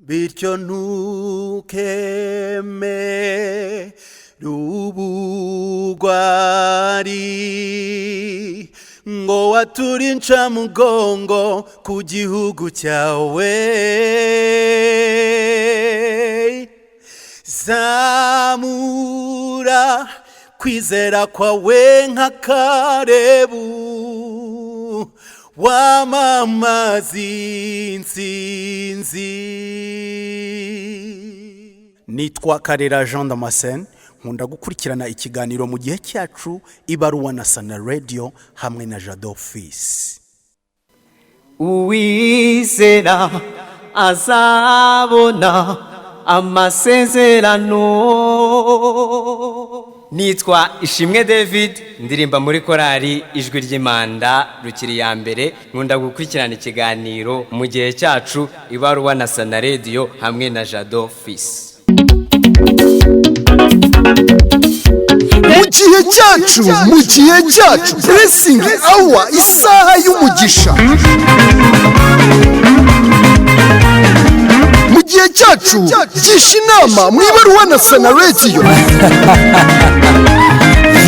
bityo ntukeme rubugwari ngo wature incamugongo ku gihugu cyawe. Zamura kwizera kwawe nka Karebu wamamazi insinzi. Nitwa Karera Jean Damascene, nkunda gukurikirana ikiganiro mu gihe cyacu Ibaruwa na Sana Radio hamwe na Jado Office. Uwizera azabona amasezerano. Nitwa Ishimwe David, ndirimba muri korali Ijwi ry'Imanda Rukiri ya mbere. Nkunda gukurikirana ikiganiro mu gihe cyacu Ibaruwa na Sana Radio hamwe na Jado Office. Mu gihe cyacu blessing hour, isaha y'umugisha. Mu gihe cyacu gisha inama mu Ibaruwa na Sana Radio.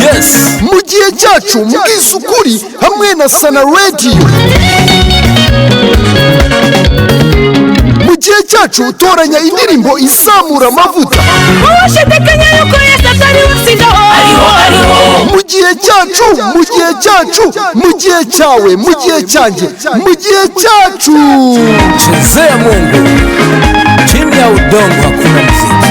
Yes, mu gihe cyacu mbwiza ukuri hamwe na Sana Radio. Mu gihe cyacu utoranya indirimbo izamura amavuta. Ushidikanya yuko Yesu atari usigaho. Mu gihe cyacu, mu gihe cyacu, mu gihe cyawe, mu gihe cyanjye, mu gihe cyacu. Chezea Mungu, chini ya udongo hakuna muziki.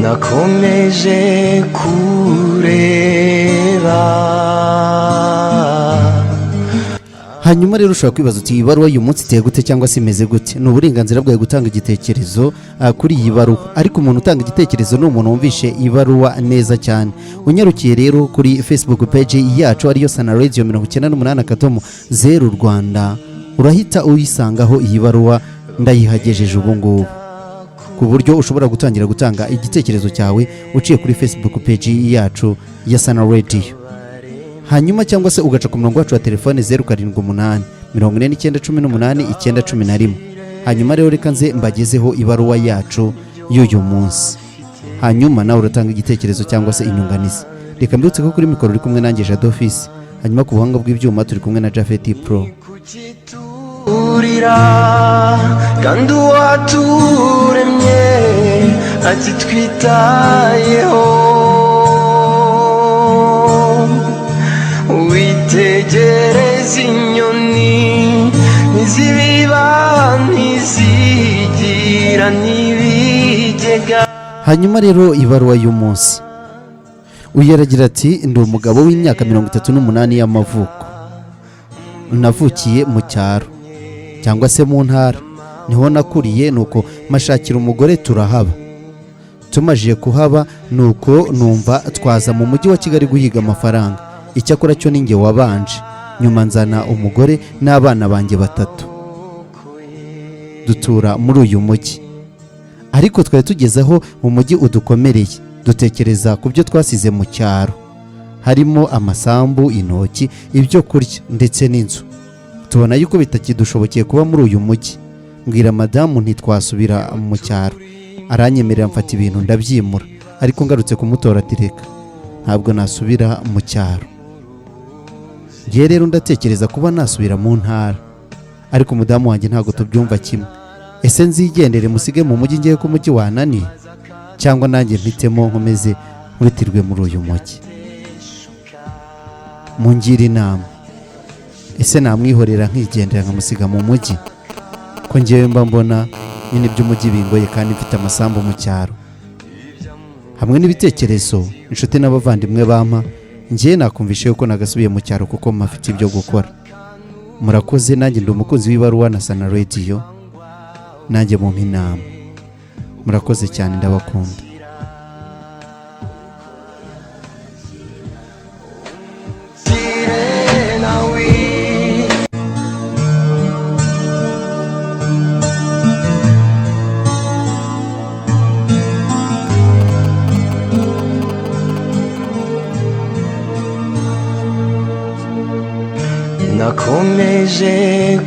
Nakomeje kureba. Hanyuma rero ushobora kwibaza uti ibaruwa uyu munsi iteye gute cyangwa se imeze gute? Ni uburenganzira bwawe gutanga igitekerezo kuri iyi baruwa, ariko umuntu utanga igitekerezo ni umuntu wumvishe ibaruwa neza cyane. Unyarukiye rero kuri Facebook page yacu ariyo Sana Radio 98.0 Rwanda, urahita uyisangaho iyi baruwa ndayihagejeje ubu ngubu, ku buryo ushobora gutangira gutanga igitekerezo cyawe uciye kuri Facebook page yacu ya Sana Radio. Hanyuma cyangwa se ugaca ku murongo wacu wa telefone 078 4918 911. Hanyuma rero reka nze mbagezeho ibaruwa yacu y'uyu munsi, hanyuma nawe uratanga igitekerezo cyangwa se inyunganizi. Reka mbutse ko kuri mikoro uri kumwe nanjye Jado Office, hanyuma ku buhanga bw'ibyuma turi kumwe na Jafeti Pro. Kandi waturemye ati twitayeho, witegereza inyoni ntizibiba ntizigira n'ibigega. Hanyuma rero ibaruwa y'umunsi uyaragira ati ndi umugabo w'imyaka 38 y'amavuko, navukiye mu cyaro cyangwa se mu ntara, niho nakuriye, nuko mashakira umugore turahaba. Tumajiye kuhaba nuko numva twaza mu mujyi wa Kigali guhiga amafaranga. Icyakora cyo ninge wabanje, nyuma nzana umugore n'abana banjye 3. Dutura muri uyu mujyi, ariko twari tugezeho mu mujyi udukomereye. Dutekereza ku byo twasize mu cyaro, harimo amasambu, intoki, ibyo kurya ndetse n'inzu. Tubona yuko bitakidushobokeye kuba muri uyu mujyi. Mbwira madamu ntitwasubira mu cyaro, aranyemerera mfata ibintu ndabyimura, ariko ngarutse kumutora ati reka ntabwo nasubira mu cyaro. Ngiye rero ndatekereza kuba nasubira mu ntara, ariko mudamu wanjye ntabwo tubyumva kimwe. Ese nzigendere musige mu mujyi ngiye ku mujyi wananiye, cyangwa nanjye mpitemo nkomeze nkuritirwe muri uyu mujyi? Mungira inama. Ese namwihorera nkigendera nkamusiga mu mujyi ko ngiye mba mbona nyine by'umujyi bingoye kandi mfite amasambu mu cyaro? Hamwe n'ibitekerezo inshuti n'abavandimwe bampa, ngiye nakumvishe yuko nagasubiye mu cyaro kuko mafite ibyo gukora. Murakoze, nanjye ndi umukunzi w'Ibaruwa na Sana Radio, nanjye mu inama. Murakoze cyane, ndabakunda. nakomeje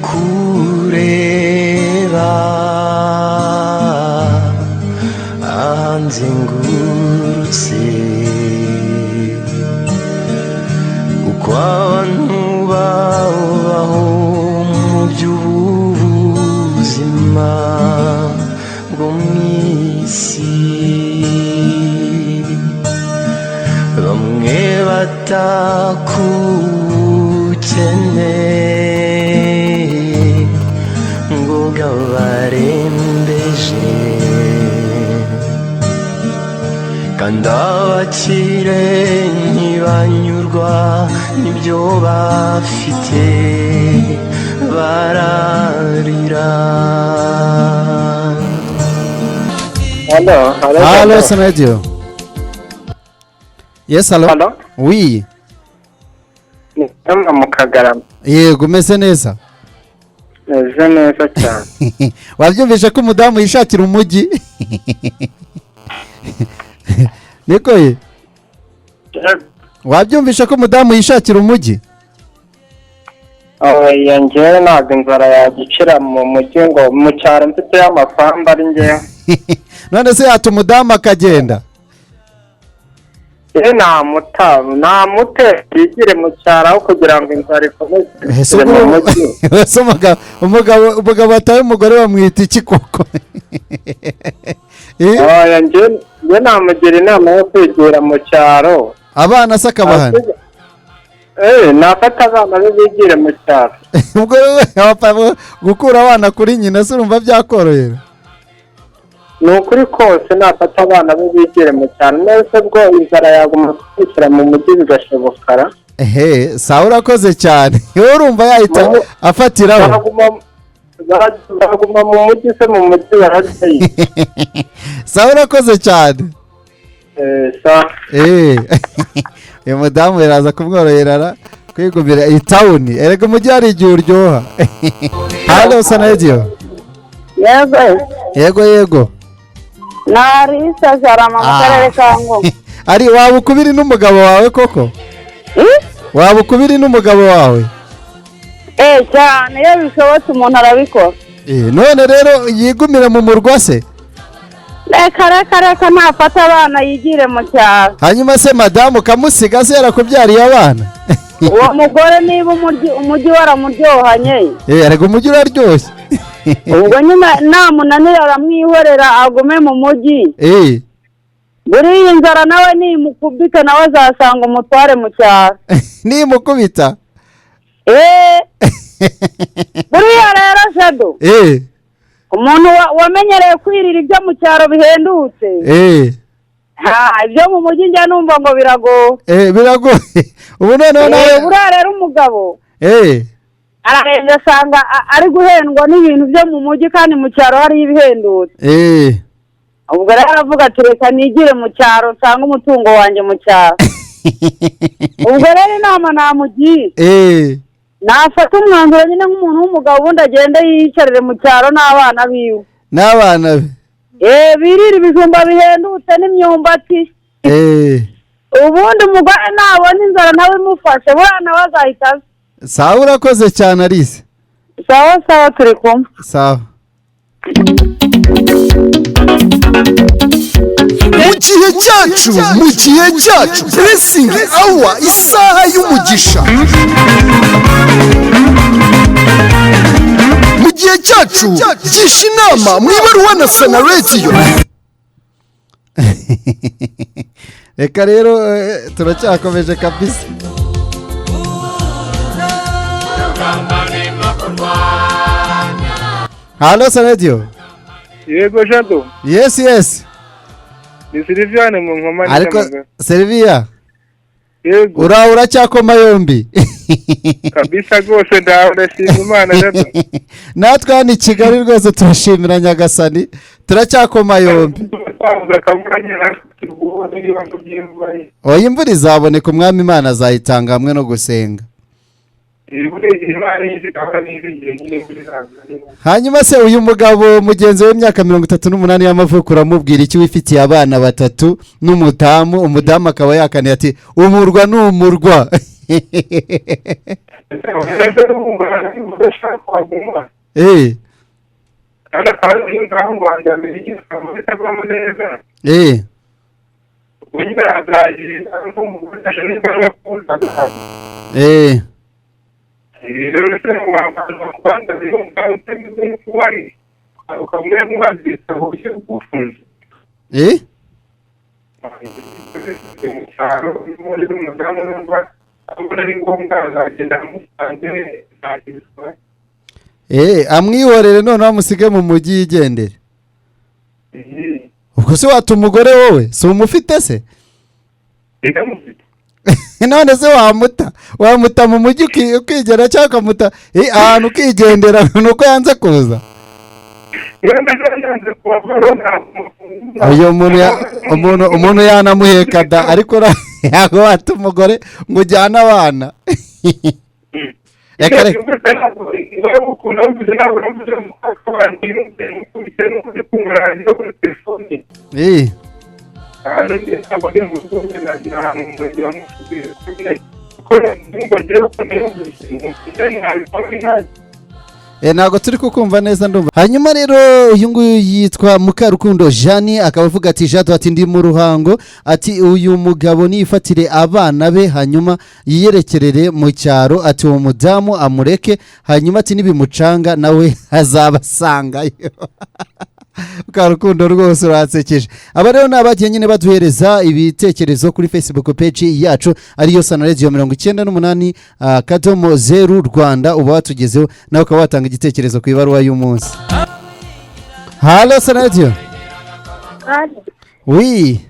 kureba ahanzengurutse uko abantu babaho mu by'ubuzima bwo mu isi, bamwe batakukeneye ngo gabarembeje, kandi abakire ntibanyurwa n'ibyo bafite bararira. Halo Sanadio. Yes, hello. Halo? Oui. Ni mu Kagarama. Yego umeze neza. Meze neza cyane. Wabyumvishe ko umudamu yishakira umujyi? Niko ye? Wabyumvishe ko umudamu yishakira umujyi? Yanjye ntabwo inzara yagicira mu mujyi ngo mu cyaro mfite amafaranga ari ngewe. None se yata umudamu akagenda? Nta mute yigire mu cyaro aho kugira ngo inzara ikomeze mu mujyi. Ese umugabo ataye umugore bamwita iki koko? Yanjye namugira inama yo kwigira mu cyaro. Abana se akabahana? Nafata abana be bigire mu cyaro. Ubwo wewe gukura abana kuri nyina se urumva byakorohera? Ni ukuri kose nafata abana be bigire mu cyaro, nese bwo inzara yaguma kwishyira mu mujyi bigashoboka. Sawa urakoze cyane. Wowe urumva yahita afatiraho? Baguma mu mujyi se mu mujyi bararye. Sawa urakoze cyane. Sawa. Uyu mudamu yaraza kumworoherara kwigumira iyi tawuni. Erega umujyi hari igihe uryoha. Halo Sanadio. Yego. Narisa Jarama mu karere ka Ngoma. Ari waba ukubiri n'umugabo wawe koko? Waba ukubiri n'umugabo wawe? Cyane iyo bishobotse umuntu arabikora. None rero yigumira mu murwa se? Reka ntafata abana yigire mu cyaro. Hanyuma se madamu kamusiga se yarakubyariye abana? Uwo mugore niba umujyi waramuryohanye. Ariko umujyi uraryoshye. Ubwo nyine namunanira aramwihorera agume mu mujyi. Buriya inzara nawe nimukubita nawe azasanga umutware mu cyaro. Nimukubita? Buriya rero Jado. Umuntu wamenyereye kwirira ibyo mu cyaro bihendutse. Ibyo mu mujyi njya numva ngo biragoye. Biragoye. Ubu noneho nawe buriya rero umugabo ararenze asanga ari guhendwa n'ibintu byo mu mujyi kandi mu cyaro hari ibihendutse. Ubwo rero aravuga ati reka nigire mu cyaro nsanga umutungo wanjye mu cyaro. Ubwo rero inama namugiye. Nafata umwanzuro nyine nk'umuntu w'umugabo ubundi agenda yiyicarire mu cyaro n'abana biwe. N'abana be? Birira ibijumba bihendutse n'imyumbati. Ubundi umugore nabona inzara nawe imufashe buriya nawe azahita aza. Sawa urakoze cyane Alice. Sawa turi kumwe. Sawa. Mugihe cyacu blessing hour, isaha y'umugisha. Mugihe cyacu gisha inama mu Ibaruwa na Sana Radio. Reka rero turacyakomeje kabisa. Halo Sana Radio. Yego Jado. Yes. Ni Silviane mu Nkoma. Ariko Silvia. Yego. Uracyakoma yombi. Kabisa rwose ndashima Imana Jado. Natwe hano i Kigali rwose turashimira Nyagasani. Turacyakoma yombi. Oya imvura izaboneka, umwami Imana azayitanga hamwe no gusenga. Hanyuma se uyu mugabo mugenzi w'imyaka 38 y'amavuko uramubwira iki wifitiye abana batatu n'umudamu, umudamu akaba yakaniye ati umurwa n'umurwa. amwihorere none wamusige mu mujyi yigendere. Ubwo se wata umugore wowe si umufite se? None se wamuta mu mujyi ukigera cyangwa ukamuta ahantu ukigendera nuko yanze kuza? Uyu umuntu yanamuheka da ariko yago wata umugore ngo ujyane abana. Ntabwo turi kukumva neza ndumva. Hanyuma rero uyu nguyu yitwa Mukarukundo Jani akaba avuga ati Jado ati ndi mu ruhango ati uyu mugabo nifatire abana be hanyuma yiyerekerere mu cyaro ati uwo mudamu amureke hanyuma ati nibimucanga nawe azabasangayo. Mukarukundo rwose uratsekeje. Aba rero nabagiye nyine baduhereza ibitekerezo kuri Facebook page yacu ariyo Sana Radio 98 0 Rwanda uba watugezeho nawe ukaba watanga igitekerezo ku ibaruwa y'umunsi. Hello Sana Radio. Oui.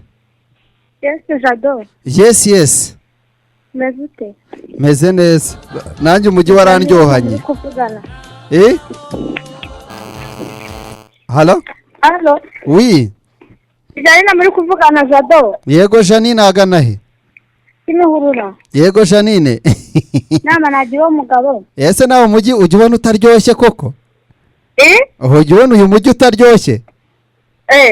Yes Jado. Yes. Mezute. Meze neza. Nanjye umujyi warandyohanye. Hello? Hello. Oui. Janine muri kuvugana Jado. Yego Janine agana he? Kimihurura. Yego Janine. Nama nagiye umugabo. Ese nawe umujyi ujye ubona utaryoshye koko? Ujye ubona uyu mujyi utaryoshye?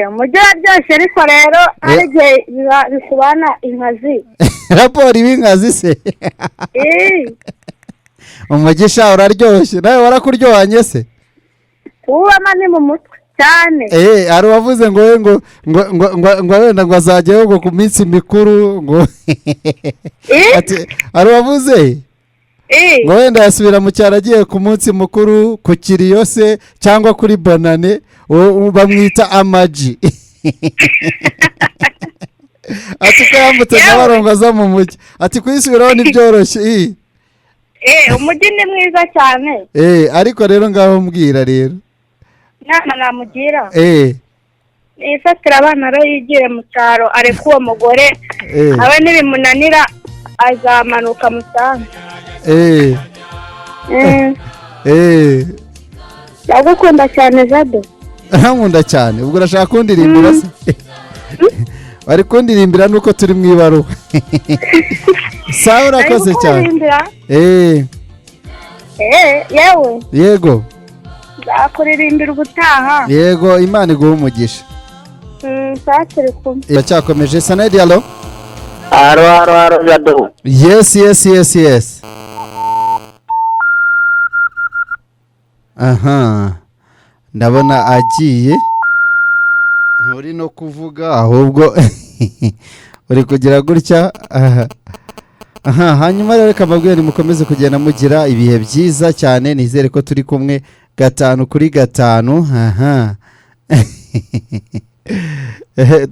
Umujyi uraryoshye ariko rero arigihe bisubana inkazi. Raporo ibinkazi se? Umujyi sha uraryoshye nawe warakuryohanye se? Ubama ni mu mutwe cyane. Ari wavuze ngo wenda ngo azajyayo ngo ku minsi mikuru ngo ati ari wavuze ngo wenda yasubira mu cyaro agiye ku munsi mukuru ku kiriyo se cyangwa kuri bonane bamwita amaji. Ati ko yambutse n'abarongoza mu mujyi ati kuyisubiraho ntibyoroshye. Umujyi ni mwiza cyane. Ariko rero ngaho mbwira rero nama namugira ifatira abana rero yigire mu cyaro areka uwo mugore abe nibimunanira azamanuka musanze. Ndagukunda cyane Jado. Nkunda cyane ubwo urashaka kundirimbira se? Bari kundirimbira nuko turi mu ibaruwa. Sawa urakoze cyane. Yewe. Yego. Ndakuririmbira ubutaha. Yego Imana iguhe umugisha. Satire kumwe. Ndacyakomeje Sana dialo. Aro Jado. Yes. Aha. Ndabona agiye. Nturi no kuvuga ahubwo uri kugira gutya. Aha hanyuma rero kamabwira mukomeze kugenda mugira ibihe byiza cyane nizere ko turi kumwe 5 kuri 5. Aha.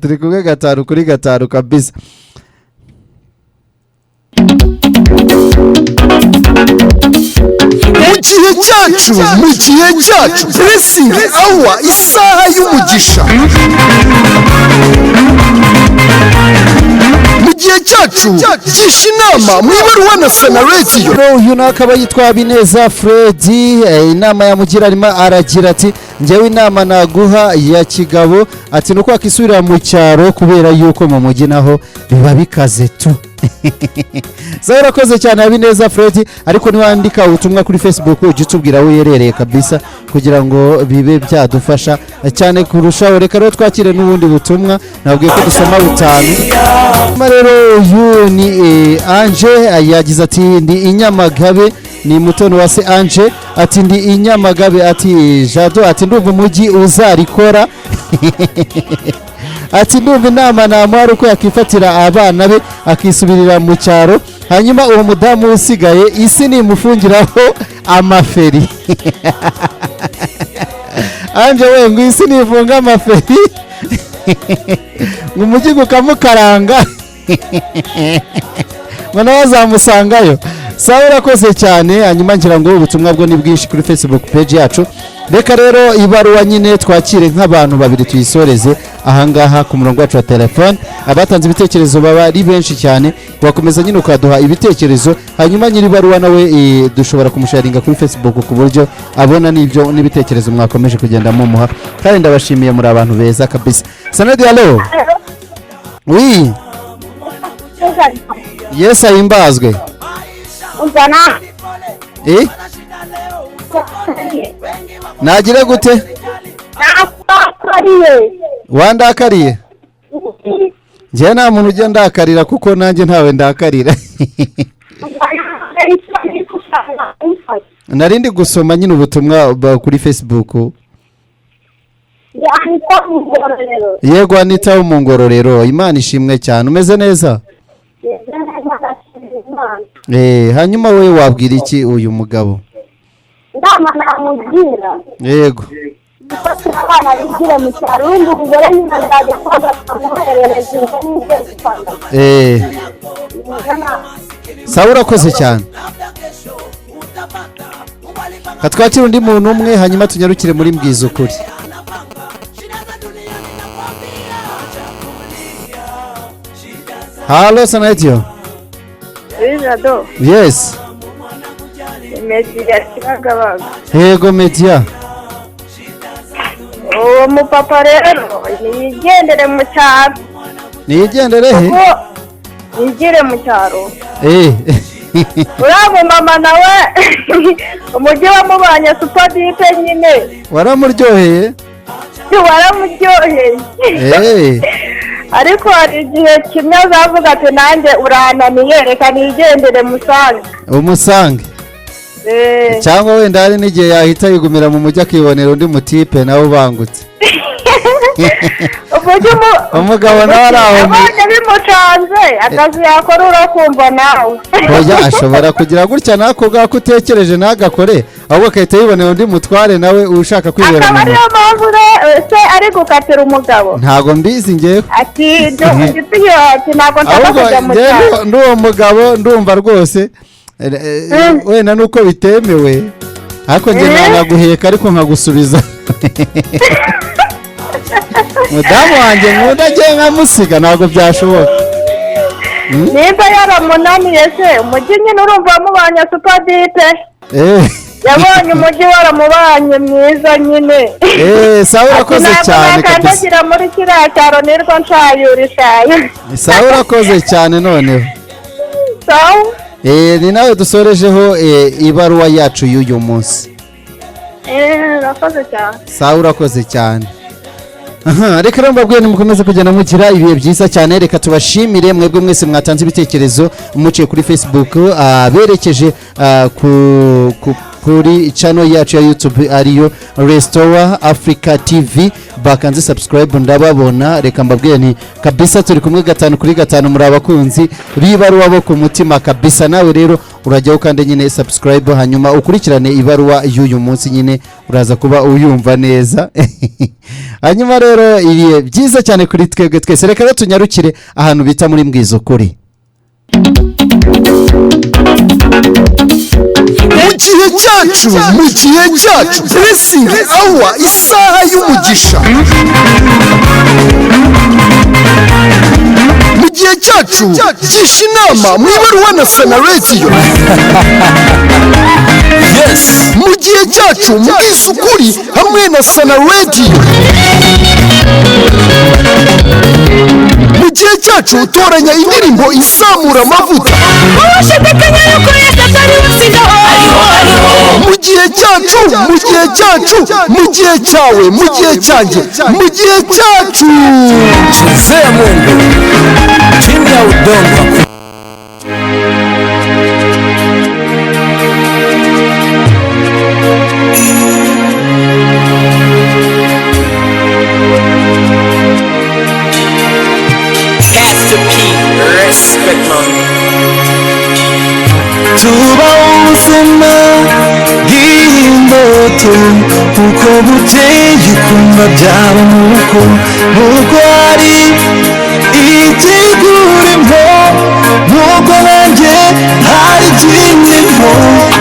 Turi kumwe 5 kuri 5 kabisa. Mugihe cyacu blessing hour isaha y'umugisha. Mugihe cyacu gisha inama mu Ibaruwa na Sana Radio. Uyu nakaba yitwa Bineza Freddy. Inama yamugira arimo aragira ati njyewe inama naguha ya kigabo ati nuko akisubira mu cyaro kubera yuko mu mujyi naho biba bikaze tu. Zaira koze cyane Abineza Freddy ariko niwandika ubutumwa kuri Facebook ujye tubwira aho yerereye kabisa kugira ngo bibe byadufasha cyane kurushaho. Reka rero twakire n'ubundi butumwa nabwiye ko dusoma butanu. Rero uyu ni Ange yagize ati ndi Inyamagabe ni Mutoni wa se Ange ati ndi Inyamagabe ati Jado ati ndumva umujyi uzarikora ati ndumva inama namuha uko yakifatira abana be akisubirira mu cyaro hanyuma uwo mudamu usigaye isi nimufungiraho amaferi Ange we ngo isi nifunga amaferi ngo umujyi gukamukaranga ngo nawe azamusangayo sawa urakoze cyane hanyuma ngira ngo ubutumwa bwo ni bwinshi kuri Facebook page yacu reka rero ibaruwa nyine twakire nk'abantu babiri tuyisoreze ahangaha ku murongo wacu wa telefone abatanze ibitekerezo baba ari benshi cyane wakomeza nyine ukaduha ibitekerezo hanyuma nyiri ibaruwa nawe dushobora kumusharinga kuri Facebook ku buryo abona n'ibyo n'ibitekerezo mwakomeje kugenda mumuha kandi ndabashimiye muri abantu beza kabisa Sanadi hello oui yes ahimbazwe uzana nagire gute wandakariye njye nta muntu ujya ndakarira kuko nanjye ntawe ndakarira narindi gusoma nyine ubutumwa kuri Facebook yego Anita mu Ngororero Imana ishimwe cyane umeze neza hanyuma we wabwira iki uyu mugabo ndama namugira yego abana bigira mu cyaro undi umugore nyine ndaje kwaga amuherereza sawa urakoze cyane katwakira undi muntu umwe hanyuma tunyarukire muri mbwiza ukuri Halo Sanatio Jado yes Media kiragabaga yego Media uwo mupapa rero nigendere mu cyaro nigendere he nigire mu cyaro urabo mama nawe umujyi wamubanye supadipe nyine waramuryoheye waramuryoheye ariko hari igihe kimwe azavuga ati nanjye urananiye reka nigendere musange umusange cyangwa wenda hari n'igihe yahita yigumira mu mujyi akibonera undi mutipe nawe ubangutse umugabo nawe ari aho bimucanze akazi yakora urakumva nawe oya ashobora kugira gutya nako bwako utekereje ntagakore ahubwo agahita yibonera undi mutware nawe ushaka kwibera akaba ariyo mpamvu se ari gukatira umugabo ntago mbizi ngewe ati ntabwo nshaka kujya mu cyaro n'uwo mugabo ndumva rwose wenda nuko bitemewe ariko njye nanaguheka ariko nkagusubiza mudamu wanjye nkunda agiye nkamusiga ntabwo byashoboka nimba yaramunaniye se umujyi nyine urumva wamubanye supadipe yabonye umujyi waramubanye mwiza nyine sawa urakoze cyane kandagira muri kiriya cyaro nirwo nshayurishaye sawa urakoze cyane noneho sawa ni nawe dusorejeho ibaruwa yacu y'uyu munsi urakoze cyane sawa urakoze cyane reka rero mbabwiye nimukomeze kugenda mugira ibihe byiza cyane reka tubashimire mwebwe mwese mwatanze ibitekerezo muciye kuri Facebook berekeje kuri channel yacu ya YouTube ariyo Restore Africa TV bakanze subscribe ndababona reka mbabwiye ni kabisa turi kumwe 5 muri abakunzi bibaruwa bo ku mutima kabisa nawe rero urajyaho kandi nyine subscribe hanyuma ukurikirane ibaruwa y'uyu munsi nyine uraza kuba uyumva neza hanyuma rero iriye byiza cyane kuri twebwe twese reka rero tunyarukire ahantu bita muri mbwizo kuri mugihe cyacu blessing hour isaha y'umugisha mugihe cyacu gisha inama mu ibaruwa na Sana Radio yes mugihe cyacu mbwiza ukuri hamwe na Sana Radio mugihe cyacu utoranya indirimbo isamura amavuta mugihe cyacu mugihe cyawe mugihe cyanjye mugihe cyacu Mungu chini ya udongo tuba ubuzima bw'imbuto uko buteye kumva byaba nuko hari ikigurimo nuko nanjye hari ikindimo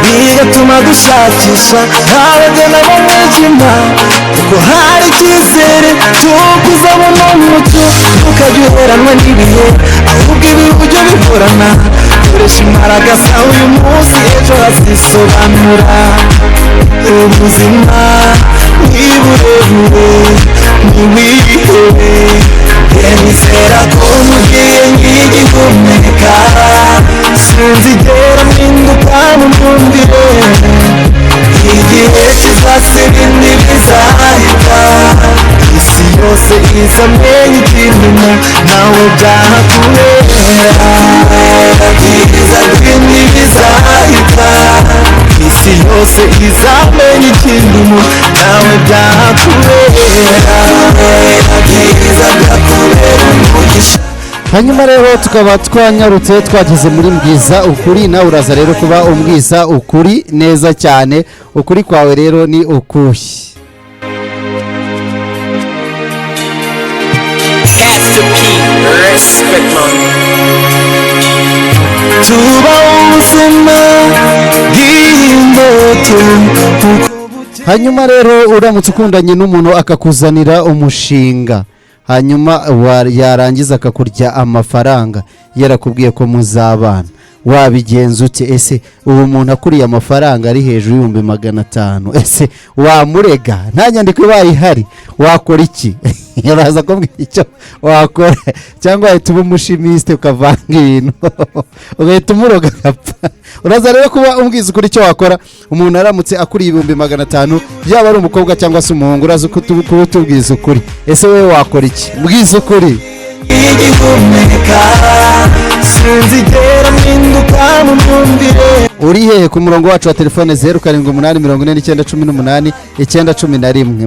bigatuma dushakisha abagana b'umwijima kuko hari icyizere cy'uko uzabona umucyo ukajya uheranwa n'ibihe ahubwo ibi ujya bikorana koresha imbaraga zawe uyu munsi ejo hazisobanura ubuzima ni burebure ntiwihebe nizera ko mugihe nk'igihumeka sinzigera mpinduka mu myumvire igihe kizasiga ibindi bizahita isi yose izamenye ikindimo nawe byahakubera byiza ibindi bizahita isi yose izamenye ikindimo nawe byahakubera byiza byakubera umugisha. hanyuma rero tukaba twanyarutse twageze muri mbwiza ukuri nawe uraza rero kuba umbwiza ukuri neza cyane ukuri kwawe rero ni ukushye tuba ubuzima bw'imbuto. hanyuma rero uramutse ukundanye n'umuntu akakuzanira umushinga hanyuma yarangiza akakurya amafaranga yarakubwiye ko muzabana wabigenza ute ese ubu muntu akuriye amafaranga ari hejuru y'ibihumbi 500 ese wamurega nta nyandiko ibaye ihari wakora iki uraza kumbwira icyo wakora cyangwa wahita uba umushimiste ukavanga ibintu ugahita umuroga agapfa uraza rero kuba umbwiza ukuri icyo wakora umuntu aramutse akuriye 500 yaba ari umukobwa cyangwa se umuhungu uraza kuba utubwiza ukuri ese wowe wakora iki mbwiza ukuri igihumeka sinzigera mpinduka mu myumvire. uri hehe ku murongo wacu wa telefone 0788 19 18 911